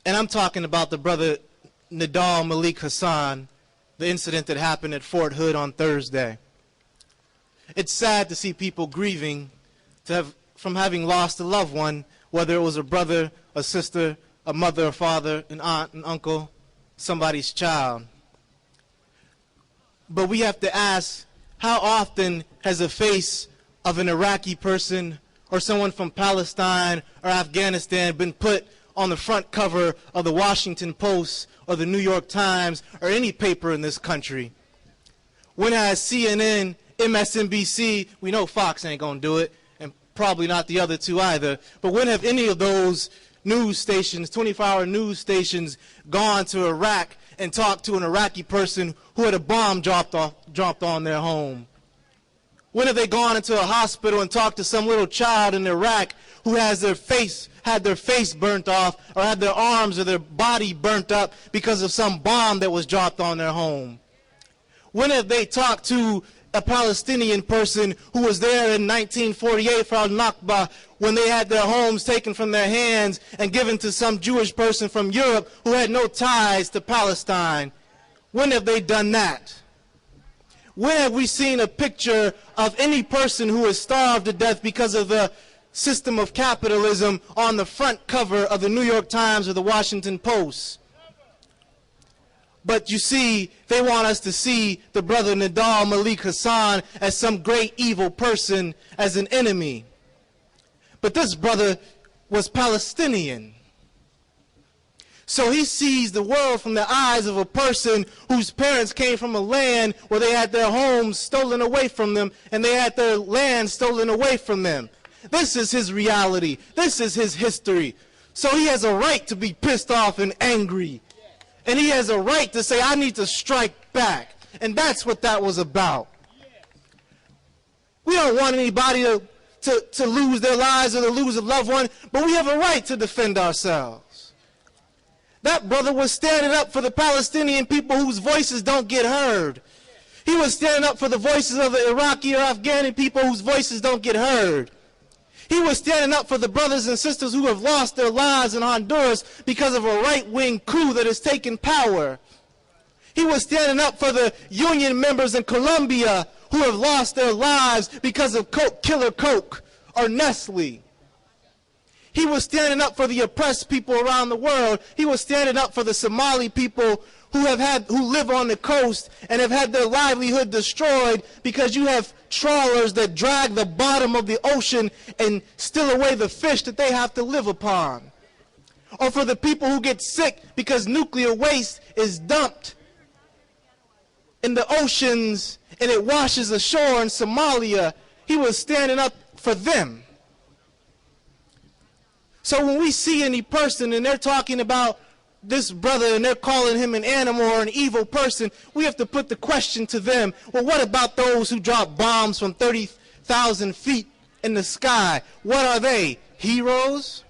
And I'm talking about the brother Nidal Hasan, the incident that happened at Fort Hood on Thursday. It's sad to see people grieving from having lost a loved one, whether it was a brother, a sister, a mother, a father, an aunt, an uncle, somebody's child. But we have to ask, how often has the face of an Iraqi person or someone from Palestine or Afghanistan been put on the front cover of the Washington Post or the New York Times or any paper in this country? When has CNN, MSNBC, we know Fox ain't gonna do it, and probably not the other two either, but when have any of those news stations, 24-hour news stations, gone to Iraq and talked to an Iraqi person who had a bomb dropped on their home? When have they gone into a hospital and talked to some little child in Iraq who had their face burnt off or had their arms or their body burnt up because of some bomb that was dropped on their home? When have they talked to a Palestinian person who was there in 1948 for al-Nakba, when they had their homes taken from their hands and given to some Jewish person from Europe who had no ties to Palestine? When have they done that? When have we seen a picture of any person who is starved to death because of the system of capitalism on the front cover of the New York Times or the Washington Post? But you see, they want us to see the brother Nidal Hasan as some great evil person, as an enemy. But this brother was Palestinian. So he sees the world from the eyes of a person whose parents came from a land where they had their homes stolen away from them and they had their land stolen away from them. This is his reality. This is his history. So he has a right to be pissed off and angry. And he has a right to say, I need to strike back. And that's what that was about. We don't want anybody to lose their lives or to lose a loved one, but we have a right to defend ourselves. That brother was standing up for the Palestinian people whose voices don't get heard. He was standing up for the voices of the Iraqi or Afghani people whose voices don't get heard. He was standing up for the brothers and sisters who have lost their lives in Honduras because of a right-wing coup that has taken power. He was standing up for the union members in Colombia who have lost their lives because of Killer Coke or Nestle. He was standing up for the oppressed people around the world. He was standing up for the Somali people who live on the coast and have had their livelihood destroyed because you have trawlers that drag the bottom of the ocean and steal away the fish that they have to live upon. Or for the people who get sick because nuclear waste is dumped in the oceans and it washes ashore in Somalia. He was standing up for them. So when we see any person and they're talking about this brother and they're calling him an animal or an evil person, we have to put the question to them, well, what about those who drop bombs from 30,000 feet in the sky? What are they? Heroes?